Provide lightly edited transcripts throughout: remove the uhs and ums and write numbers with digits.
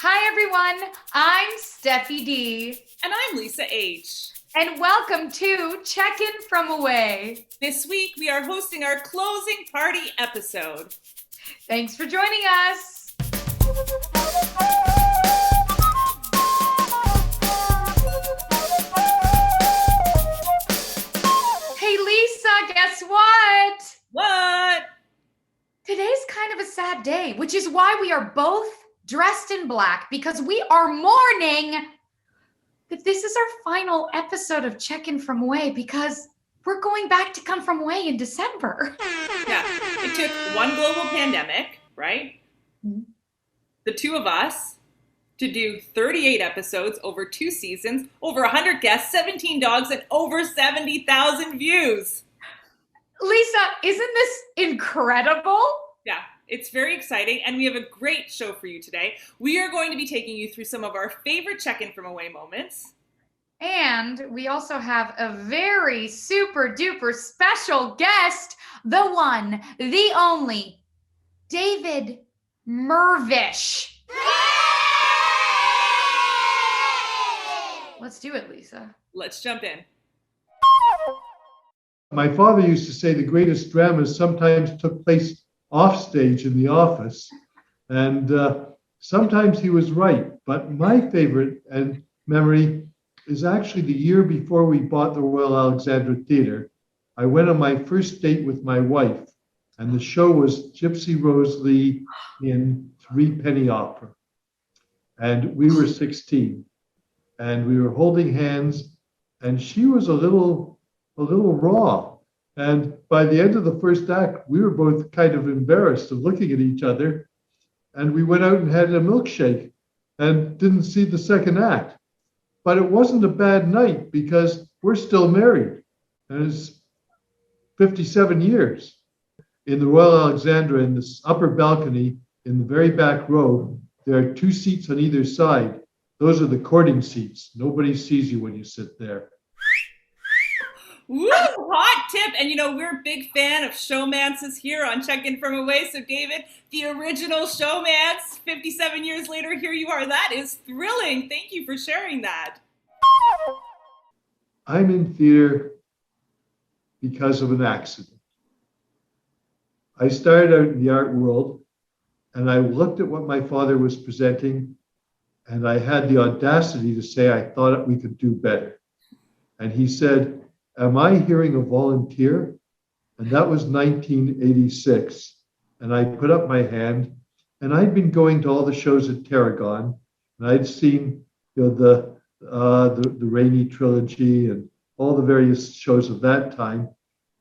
Hi, everyone. I'm Steffi D. And I'm Lisa H. And welcome to Check-In from Away. This week, we are hosting our closing party episode. Thanks for joining us. Hey, Lisa, guess what? What? Today's kind of a sad day, which is why we are both dressed in black, because we are mourning that this is our final episode of Check-In from Away, because we're going back to Come From Away in December. Yeah, it took one global pandemic, right? Mm-hmm. The two of us to do 38 episodes over 2 seasons, over 100 guests, 17 dogs, and over 70,000 views. Lisa, isn't this incredible? Yeah, it's very exciting, and we have a great show for you today. We are going to be taking you through some of our favorite Check-In from Away moments. And we also have a very super duper special guest, the one, the only, David Mirvish. Let's do it, Lisa. Let's jump in. My father used to say the greatest dramas sometimes took place off stage in the office, and sometimes he was right. But my favorite and memory is actually the year before we bought the Royal Alexandra Theatre. I went on my first date with my wife, and the show was Gypsy Rose Lee in Three Penny Opera, and we were 16, and we were holding hands, and she was a little raw. And by the end of the first act, we were both kind of embarrassed of looking at each other. And we went out and had a milkshake and didn't see the second act. But it wasn't a bad night because we're still married. And it's 57 years. In the Royal Alexandra, in this upper balcony, in the very back row, there are 2 seats on either side. Those are the courting seats. Nobody sees you when you sit there. Woo, hot tip. And we're a big fan of showmances here on Check-In from Away. So David, the original showmance, 57 years later, here you are. That is thrilling. Thank you for sharing that. I'm in theater because of an accident. I started out in the art world, and I looked at what my father was presenting, and I had the audacity to say I thought we could do better. And he said, "Am I hearing a volunteer?" And that was 1986. And I put up my hand, and I'd been going to all the shows at Tarragon, and I'd seen the Rainey trilogy and all the various shows of that time.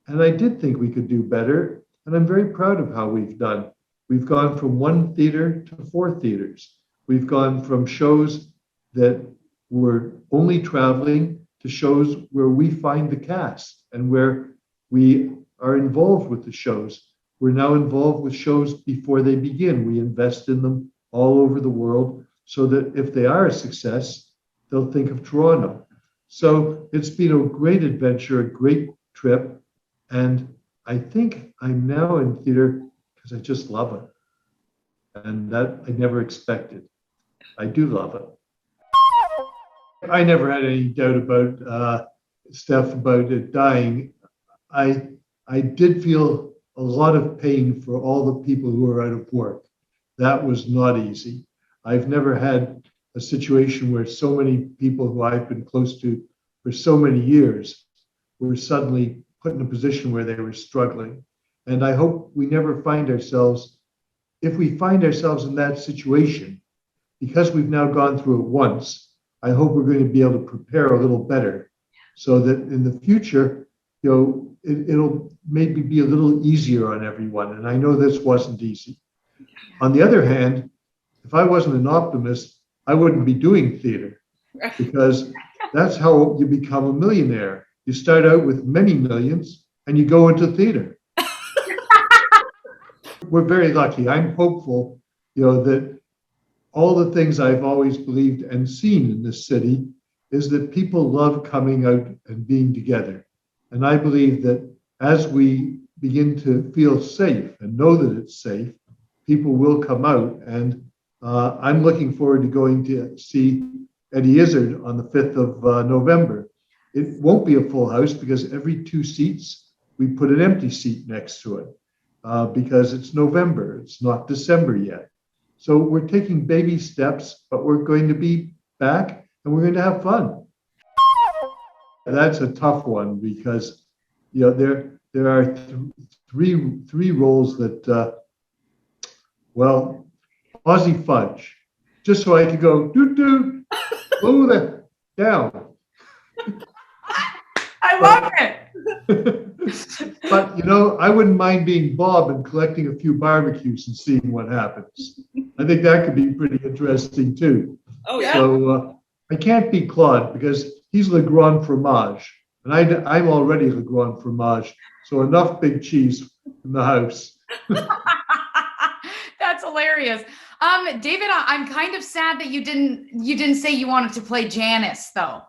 And I did think we could do better. And I'm very proud of how we've done. We've gone from 1 theater to 4 theaters. We've gone from shows that were only traveling to shows where we find the cast and where we are involved with the shows. We're now involved with shows before they begin. We invest in them all over the world so that if they are a success, they'll think of Toronto. So it's been a great adventure, a great trip. And I think I'm now in theater because I just love it. And that I never expected. I do love it. I never had any doubt about Steph about it dying. I did feel a lot of pain for all the people who are out of work. That was not easy. I've never had a situation where so many people who I've been close to for so many years were suddenly put in a position where they were struggling. And I hope we never find ourselves, if we find ourselves in that situation, because we've now gone through it once, I hope we're going to be able to prepare a little better so that in the future, it'll maybe be a little easier on everyone. And I know this wasn't easy. On the other hand, if I wasn't an optimist, I wouldn't be doing theater because that's how you become a millionaire. You start out with many millions and you go into theater. We're very lucky. I'm hopeful, that all the things I've always believed and seen in this city is that people love coming out and being together. And I believe that as we begin to feel safe and know that it's safe, people will come out. And I'm looking forward to going to see Eddie Izzard on the 5th of November. It won't be a full house because every 2 seats, we put an empty seat next to it because it's November, it's not December yet. So we're taking baby steps, but we're going to be back and we're going to have fun. That's a tough one because there are three roles that, well, Aussie Fudge, just so I could go doot doot, blow that down. I love it. But I wouldn't mind being Bob and collecting a few barbecues and seeing what happens. I think that could be pretty interesting too. Oh yeah. So I can't be Claude because he's Le Grand Fromage, and I'm already Le Grand Fromage. So enough big cheese in the house. That's hilarious. David, I'm kind of sad that you didn't say you wanted to play Janice though.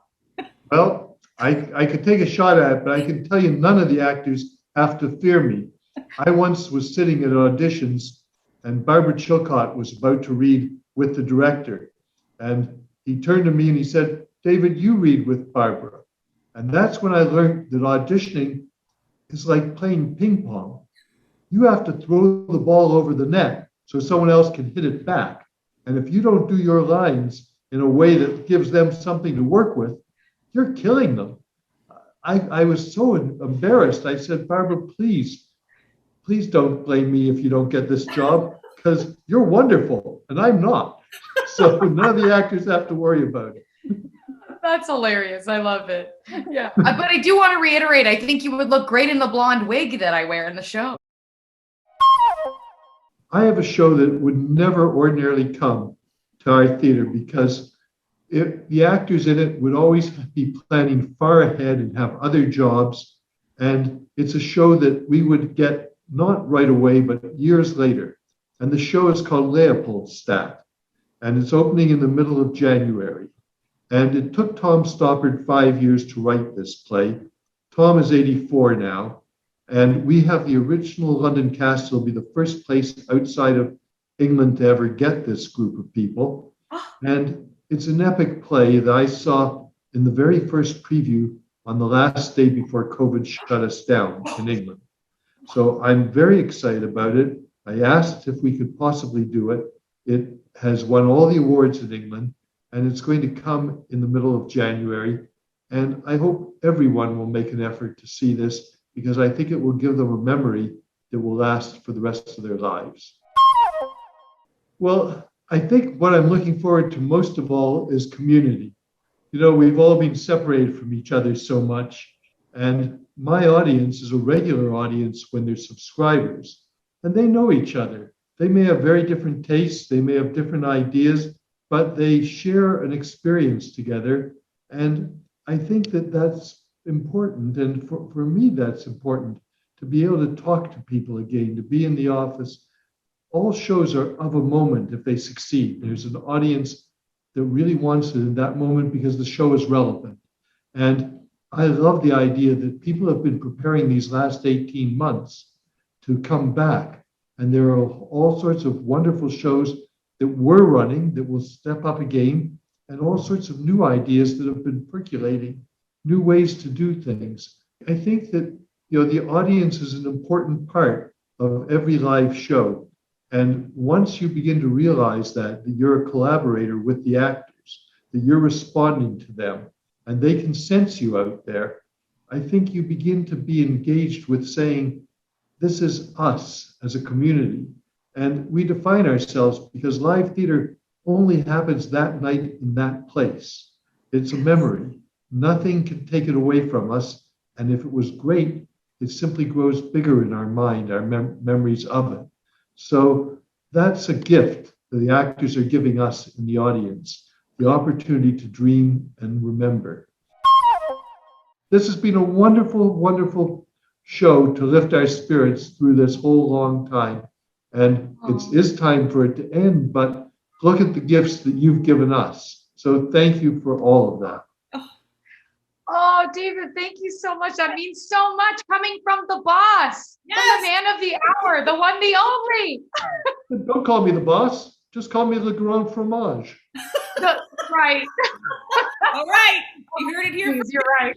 Well, I could take a shot at it, but I can tell you none of the actors have to fear me. I once was sitting at auditions and Barbara Chilcott was about to read with the director. And he turned to me and he said, David, you read with Barbara. And that's when I learned that auditioning is like playing ping pong. You have to throw the ball over the net so someone else can hit it back. And if you don't do your lines in a way that gives them something to work with, you're killing them. I was so embarrassed. I said, Barbara, please don't blame me if you don't get this job because you're wonderful and I'm not. So none of the actors have to worry about it. That's hilarious. I love it. Yeah. But I do want to reiterate, I think you would look great in the blonde wig that I wear in the show. I have a show that would never ordinarily come to our theater because the actors in it would always be planning far ahead and have other jobs. And it's a show that we would get not right away, but years later. And the show is called Leopoldstadt. And it's opening in the middle of January. And it took Tom Stoppard 5 years to write this play. Tom is 84 now. And we have the original London cast. It'll be the first place outside of England to ever get this group of people. And it's an epic play that I saw in the very first preview on the last day before COVID shut us down in England. So I'm very excited about it. I asked if we could possibly do it. It has won all the awards in England, and it's going to come in the middle of January. And I hope everyone will make an effort to see this because I think it will give them a memory that will last for the rest of their lives. Well, I think what I'm looking forward to most of all is community. We've all been separated from each other so much, and my audience is a regular audience when they're subscribers, and they know each other. They may have very different tastes, they may have different ideas, but they share an experience together, and I think that that's important, and for me that's important, to be able to talk to people again, to be in the office. All shows are of a moment if they succeed. There's an audience that really wants it in that moment because the show is relevant. And I love the idea that people have been preparing these last 18 months to come back. And there are all sorts of wonderful shows that we're running that will step up again, and all sorts of new ideas that have been percolating, new ways to do things. I think that the audience is an important part of every live show. And once you begin to realize that you're a collaborator with the actors, that you're responding to them, and they can sense you out there, I think you begin to be engaged with saying, this is us as a community. And we define ourselves because live theater only happens that night in that place. It's a memory. Nothing can take it away from us. And if it was great, it simply grows bigger in our mind, our memories of it. So that's a gift that the actors are giving us in the audience, the opportunity to dream and remember. This has been a wonderful, wonderful show to lift our spirits through this whole long time. And it is time for it to end, but look at the gifts that you've given us. So thank you for all of that. Oh, David, thank you so much. That means so much coming from the boss, from the man of the hour, the one, the only. Don't call me the boss. Just call me Le Grand Fromage. Right. All right. You heard it here. Please, you're right.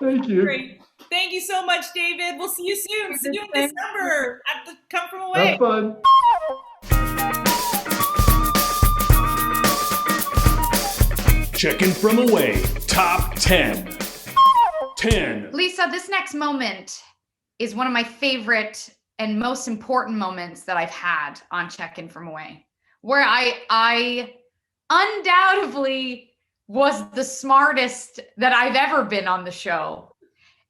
Thank you. Great. Thank you so much, David. We'll see you soon. See you in Thank December at the Come From Away. Have fun. Checking from Away, top 10. 10. Lisa, this next moment is one of my favorite and most important moments that I've had on Check-In From Away, where I undoubtedly was the smartest that I've ever been on the show.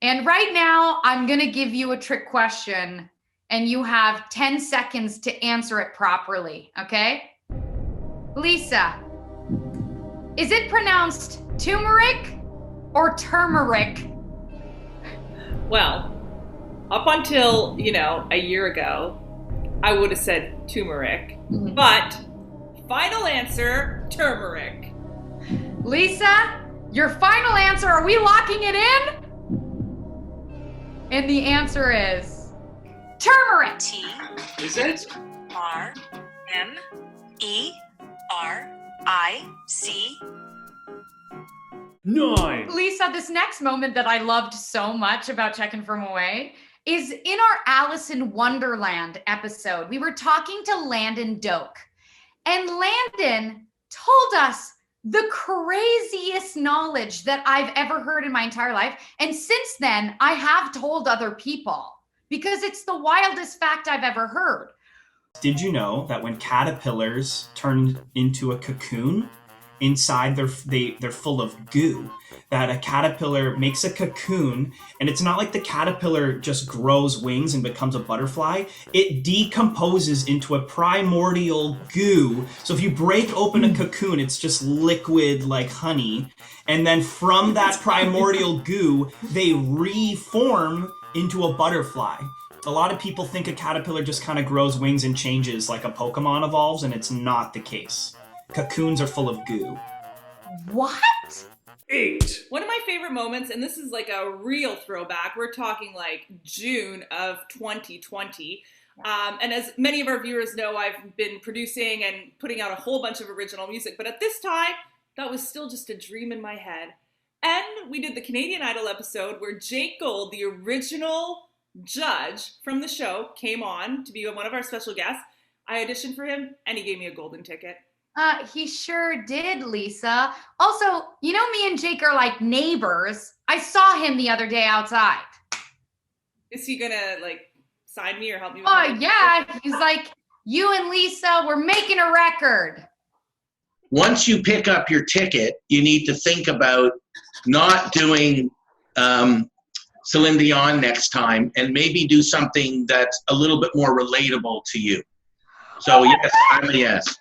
And right now, I'm going to give you a trick question, and you have 10 seconds to answer it properly, okay? Lisa, is it pronounced turmeric or turmeric? Well, up until, a year ago, I would have said turmeric. Mhm. But final answer, turmeric. Lisa, your final answer, are we locking it in? And the answer is turmeric. Is it? TRMERIC. 9. Lisa, this next moment that I loved so much about Checkin' From Away is in our Alice in Wonderland episode. We were talking to Landon Doak, and Landon told us the craziest knowledge that I've ever heard in my entire life. And since then, I have told other people because it's the wildest fact I've ever heard. Did you know that when caterpillars turn into a cocoon, inside they're full of goo? That a caterpillar makes a cocoon, and it's not like the caterpillar just grows wings and becomes a butterfly. It decomposes into a primordial goo. So if you break open a cocoon, it's just liquid like honey. And then from that primordial goo, they reform into a butterfly. A lot of people think a caterpillar just kind of grows wings and changes like a Pokemon evolves, and it's not the case. Cocoons are full of goo. What? 8. One of my favorite moments, and this is like a real throwback, we're talking like June of 2020. And as many of our viewers know, I've been producing and putting out a whole bunch of original music, but at this time, that was still just a dream in my head. And we did the Canadian Idol episode where Jake Gold, the original judge from the show, came on to be one of our special guests. I auditioned for him, and he gave me a golden ticket. He sure did, Lisa. Also, me and Jake are like neighbors. I saw him the other day outside. Is he gonna sign me or help me with Oh, my- yeah. He's like, you and Lisa, we're making a record. Once you pick up your ticket, you need to think about not doing Celine Dion next time, and maybe do something that's a little bit more relatable to you. So yes, I'm a yes.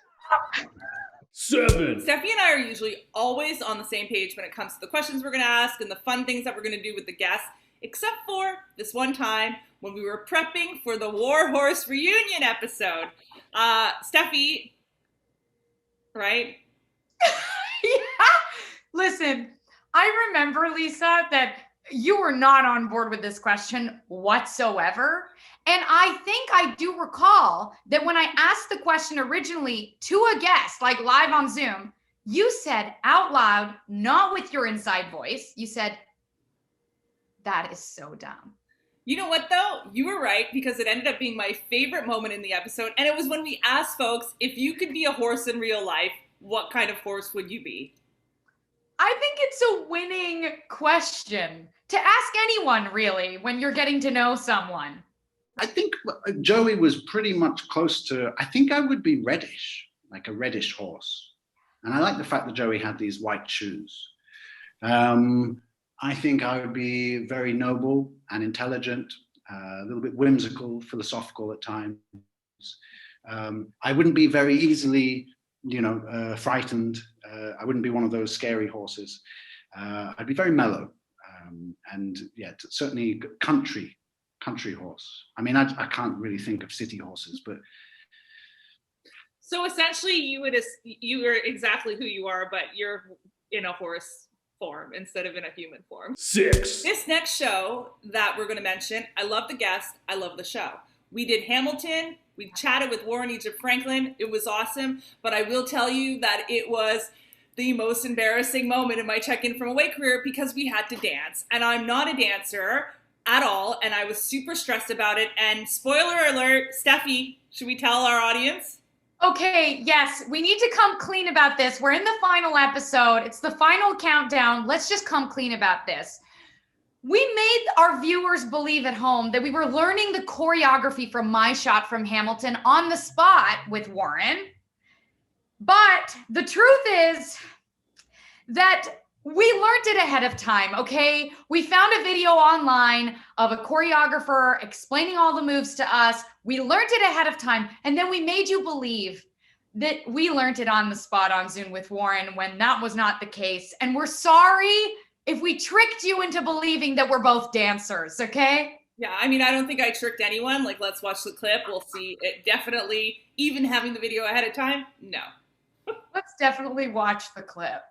7. Steffi and I are usually always on the same page when it comes to the questions we're going to ask and the fun things that we're going to do with the guests, except for this one time when we were prepping for the War Horse reunion episode. Steffi, right? Yeah. Listen, I remember, Lisa, that you were not on board with this question whatsoever. And I think I do recall that when I asked the question originally to a guest, like live on Zoom, you said out loud, not with your inside voice, you said, that is so dumb. You know what, though? You were right, because it ended up being my favorite moment in the episode. And it was when we asked folks, if you could be a horse in real life, what kind of horse would you be? I think it's a winning question to ask anyone, really, when you're getting to know someone. I think Joey was pretty much close to, I think I would be reddish, like a reddish horse. And I like the fact that Joey had these white shoes. I think I would be very noble and intelligent, a little bit whimsical, philosophical at times. I wouldn't be very easily, frightened. I wouldn't be one of those scary horses. I'd be very mellow. And yeah, certainly country horse. I mean, I can't really think of city horses, but. So essentially you are exactly who you are, but you're in a horse form instead of in a human form. 6. This next show that we're going to mention, I love the guest, I love the show. We did Hamilton, We chatted with Warren Egypt Franklin. It was awesome. But I will tell you that it was the most embarrassing moment in my check-in from away career because we had to dance. And I'm not a dancer at all. And I was super stressed about it. And spoiler alert, Steffi, should we tell our audience? Okay, yes, we need to come clean about this. We're in the final episode. It's the final countdown. Let's just come clean about this. We made our viewers believe at home that we were learning the choreography from My Shot from Hamilton on the spot with Warren. But the truth is that we learned it ahead of time, okay? We found a video online of a choreographer explaining all the moves to us. We learned it ahead of time, and then we made you believe that we learned it on the spot on Zoom with Warren when that was not the case. And we're sorry if we tricked you into believing that we're both dancers, okay? Yeah, I mean, I don't think I tricked anyone. Like, let's watch the clip. We'll see. It definitely, even having the video ahead of time, no. Let's definitely watch the clip.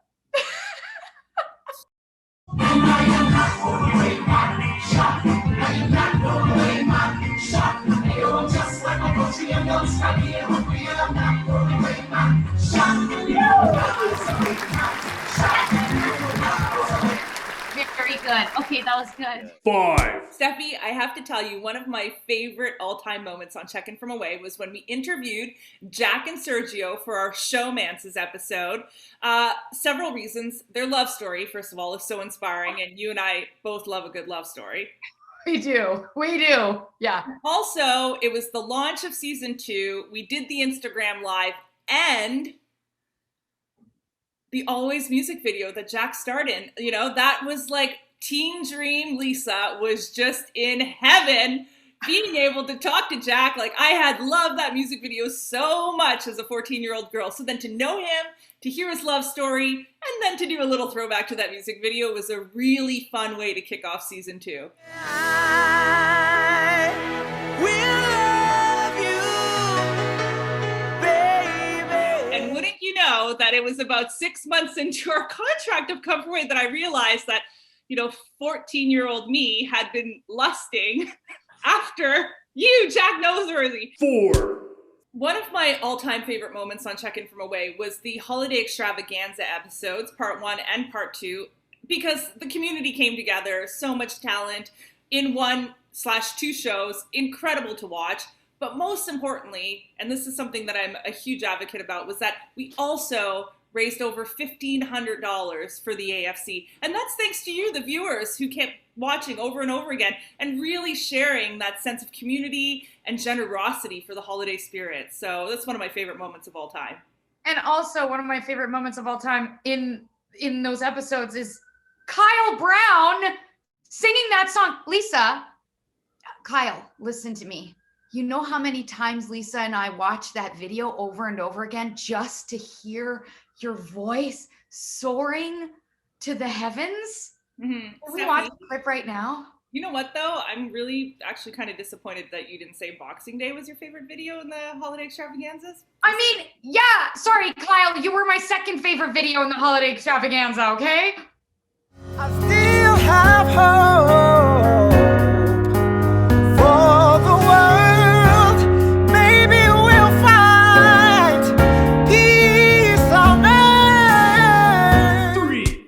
Very good. Okay, that was good. 5, Steffi, I have to tell you, one of my favorite all-time moments on Check-In From Away was when we interviewed Jack and Sergio for our Showmances episode. Several reasons. Their love story, first of all, is so inspiring, and you and I both love a good love story. We do. Yeah. Also, it was the launch of season 2. We did the Instagram Live and the Always music video that Jack starred in. You know, that was like teen dream. Lisa was just in heaven being able to talk to Jack. Like, I had loved that music video so much as a 14-year-old girl. So then to know him, to hear his love story, and then to do a little throwback to that music video was a really fun way to kick off season 2. And wouldn't you know that it was about 6 months into our contract of Come From Away that I realized that, 14-year-old me had been lusting after you, Jack Noseworthy. 4, One of my all-time favorite moments on Check-In From Away was the Holiday Extravaganza episodes, part 1 and part 2, because the community came together, so much talent in 1/2 shows, incredible to watch. But most importantly, and this is something that I'm a huge advocate about, was that we also raised over $1,500 for the AFC. And that's thanks to you, the viewers, who kept watching over and over again and really sharing that sense of community and generosity for the holiday spirit. So that's one of my favorite moments of all time. And also one of my favorite moments of all time in those episodes is Kyle Brown singing that song. Lisa, Kyle, listen to me. You know how many times Lisa and I watched that video over and over again just to hear your voice soaring to the heavens? Mm-hmm. Can we watch the clip right now? You know what, though? I'm really actually kind of disappointed that you didn't say Boxing Day was your favorite video in the Holiday Extravaganzas. I mean, yeah, sorry, Kyle, you were my second favorite video in the Holiday Extravaganza, okay? I still have hope for the world. Maybe we'll find peace on earth. 3,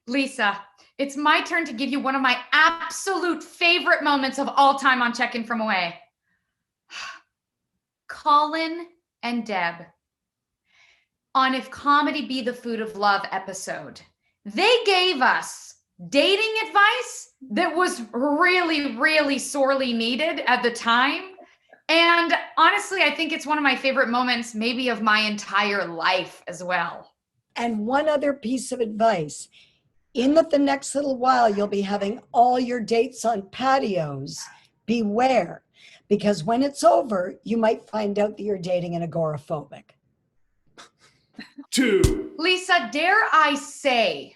Lisa, it's my turn to give you one of my absolute favorite moments of all time on Check-In From Away. Colin and Deb on If Comedy Be the Food of Love episode. They gave us dating advice that was really, really sorely needed at the time. And honestly, I think it's one of my favorite moments, maybe of my entire life as well. And one other piece of advice. In the next little while, you'll be having all your dates on patios. Beware, because when it's over, you might find out that you're dating an agoraphobic. 2, Lisa, dare I say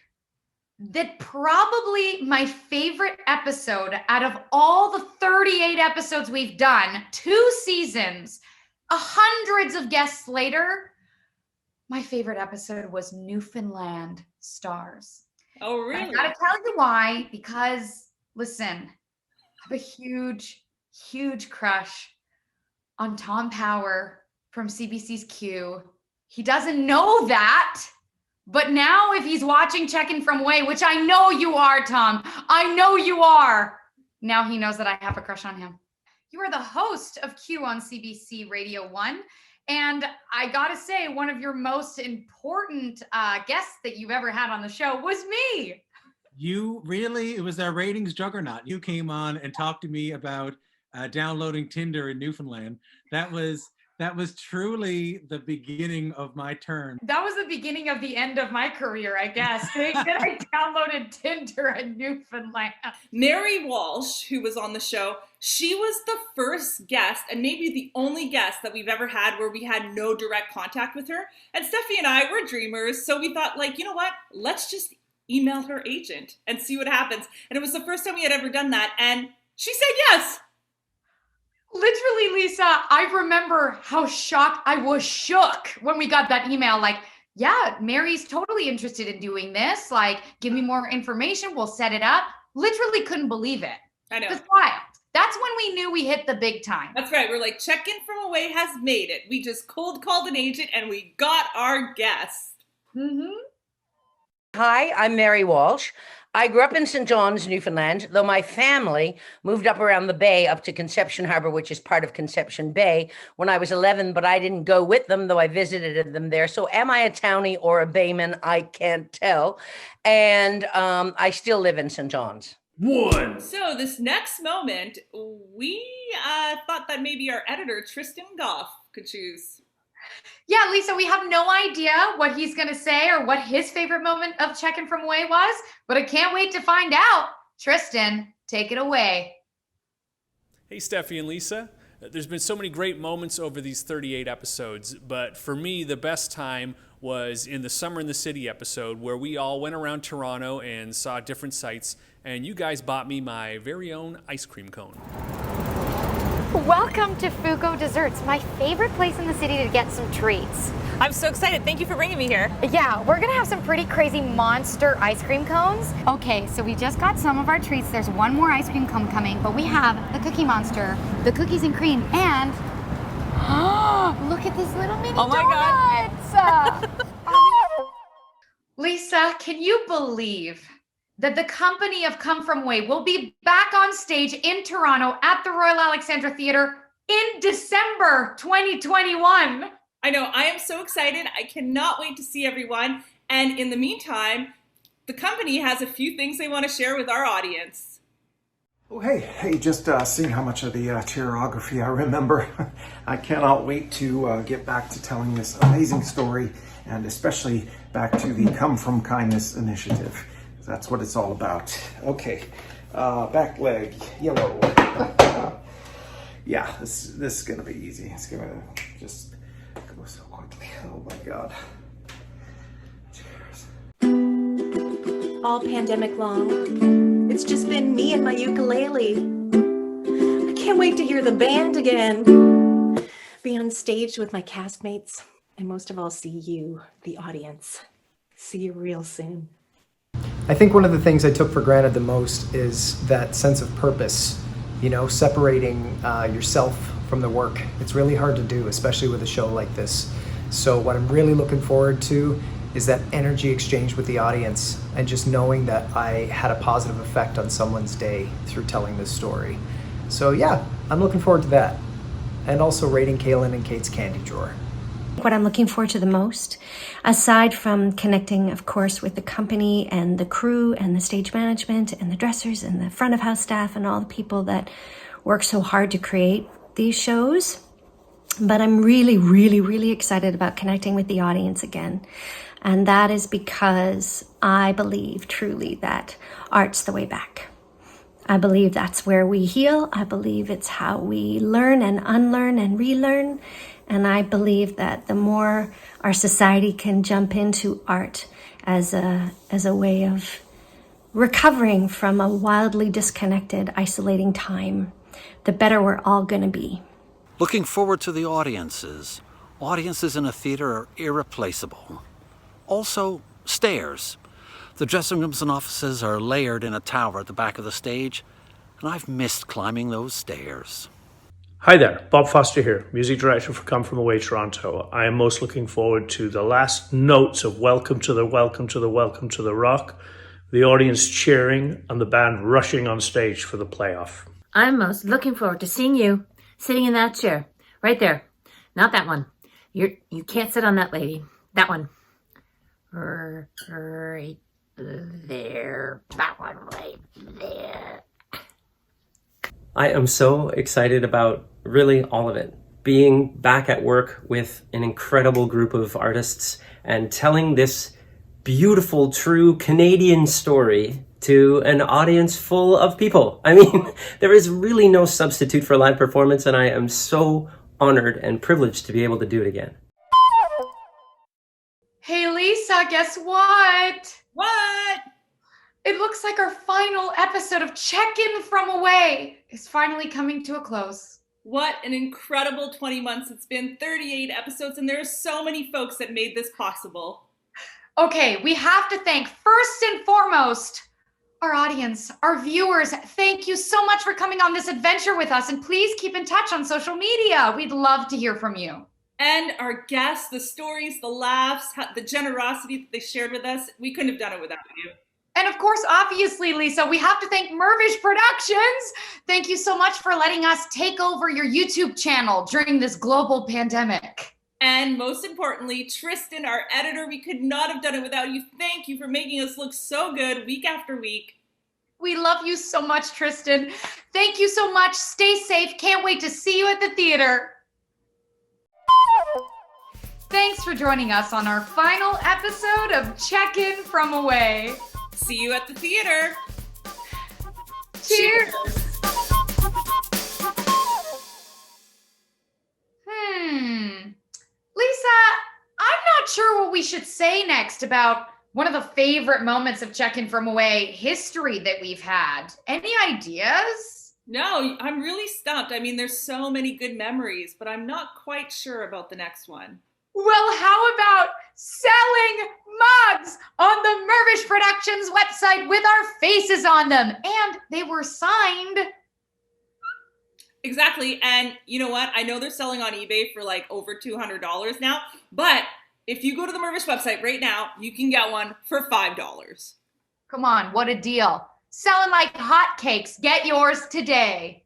that probably my favorite episode out of all the 38 episodes we've done, 2 seasons, hundreds of guests later, my favorite episode was Newfoundland Stars. Oh, really? I gotta tell you why, because listen, I have a huge, huge crush on Tom Power from CBC's Q. He doesn't know that, but now if he's watching Check-In From Away, which I know you are, Tom, I know you are, now he knows that I have a crush on him. You are the host of Q on CBC Radio 1. And I gotta say, one of your most important guests that you've ever had on the show was me. It was our ratings juggernaut. You came on and talked to me about downloading Tinder in Newfoundland. That was truly the beginning of my turn. That was the beginning of the end of my career, I guess. I downloaded Tinder in Newfoundland. Mary Walsh, who was on the show, she was the first guest and maybe the only guest that we've ever had where we had no direct contact with her. And Steffi and I were dreamers, so we thought, like, you know what? Let's just email her agent and see what happens. And it was the first time we had ever done that, and she said yes. Literally, Lisa, I remember how shocked I was shook when we got that email. Like, yeah, Mary's totally interested in doing this. Like, give me more information. We'll set it up. Literally couldn't believe it. I know. It's wild. That's when we knew we hit the big time. That's right. We're like, Check-In From Away has made it. We just cold called an agent and we got our guest. Mm-hmm. Hi, I'm Mary Walsh. I grew up in St. John's, Newfoundland, though my family moved up around the bay up to Conception Harbor, which is part of Conception Bay, when I was 11, but I didn't go with them, though I visited them there. So am I a townie or a bayman? I can't tell. And I still live in St. John's. 1. So this next moment, we thought that maybe our editor, Tristan Goff, could choose. Yeah, Lisa, we have no idea what he's going to say or what his favorite moment of Check-In From Away was, but I can't wait to find out. Tristan, take it away. Hey, Steffi and Lisa. There's been so many great moments over these 38 episodes, but for me, the best time was in the Summer in the City episode where we all went around Toronto and saw different sites, and you guys bought me my very own ice cream cone. Welcome to Foucault Desserts, my favorite place in the city to get some treats. I'm so excited. Thank you for bringing me here. Yeah, we're gonna have some pretty crazy monster ice cream cones. Okay, so we just got some of our treats. There's one more ice cream cone coming, but we have the Cookie Monster, the cookies and cream, and look at this little mini donuts. Lisa, can you believe that the company of Come From Away will be back on stage in Toronto at the Royal Alexandra Theatre in December 2021. I know, I am so excited. I cannot wait to see everyone. And in the meantime, the company has a few things they want to share with our audience. Oh, hey, just seeing how much of the choreography I remember. I cannot wait to get back to telling this amazing story, and especially back to the Come From Kindness initiative. That's what it's all about. Okay, back leg, yellow. Yeah, this is gonna be easy. It's gonna just go so quickly. Oh my God. Cheers. All pandemic long, it's just been me and my ukulele. I can't wait to hear the band again. Be on stage with my castmates, and most of all, see you, the audience. See you real soon. I think one of the things I took for granted the most is that sense of purpose, separating yourself from the work. It's really hard to do, especially with a show like this. So what I'm really looking forward to is that energy exchange with the audience and just knowing that I had a positive effect on someone's day through telling this story. So yeah, I'm looking forward to that. And also rating Kaylin and Kate's candy drawer. What I'm looking forward to the most, aside from connecting, of course, with the company and the crew and the stage management and the dressers and the front of house staff and all the people that work so hard to create these shows. But I'm really, really, really excited about connecting with the audience again. And that is because I believe truly that art's the way back. I believe that's where we heal. I believe it's how we learn and unlearn and relearn. And I believe that the more our society can jump into art as a way of recovering from a wildly disconnected, isolating time, the better we're all going to be. Looking forward to the audiences. Audiences in a theater are irreplaceable. Also, stairs. The dressing rooms and offices are layered in a tower at the back of the stage, and I've missed climbing those stairs. Hi there, Bob Foster here, music director for Come From Away Toronto. I am most looking forward to the last notes of Welcome to the Rock, the audience cheering and the band rushing on stage for the playoff. I'm most looking forward to seeing you sitting in that chair, right there. Not that one. You can't sit on that lady. That one. Right there. That one right there. I am so excited about really all of it. Being back at work with an incredible group of artists and telling this beautiful, true Canadian story to an audience full of people. I mean, there is really no substitute for live performance, and I am so honored and privileged to be able to do it again. Hey, Lisa, guess what? What? It looks like our final episode of Check-In From Away is finally coming to a close. What an incredible 20 months it's been, 38 episodes, and there are so many folks that made this possible. Okay, we have to thank first and foremost our audience, our viewers. Thank you so much for coming on this adventure with us, and please keep in touch on social media. We'd love to hear from you. And our guests, the stories, the laughs, the generosity that they shared with us, we couldn't have done it without you. And of course, obviously, Lisa, we have to thank Mirvish Productions. Thank you so much for letting us take over your YouTube channel during this global pandemic. And most importantly, Tristan, our editor, we could not have done it without you. Thank you for making us look so good week after week. We love you so much, Tristan. Thank you so much. Stay safe. Can't wait to see you at the theater. Thanks for joining us on our final episode of Check-In From Away. See you at the theater. Cheers. Lisa, I'm not sure what we should say next about one of the favorite moments of Check-In From Away history that we've had. Any ideas? No, I'm really stumped. I mean, there's so many good memories, but I'm not quite sure about the next one. Well, how about selling mugs on the Mirvish Productions website with our faces on them? And they were signed. Exactly. And you know what? I know they're selling on eBay for like over $200 now, but if you go to the Mirvish website right now, you can get one for $5. Come on, what a deal. Selling like hotcakes. Get yours today.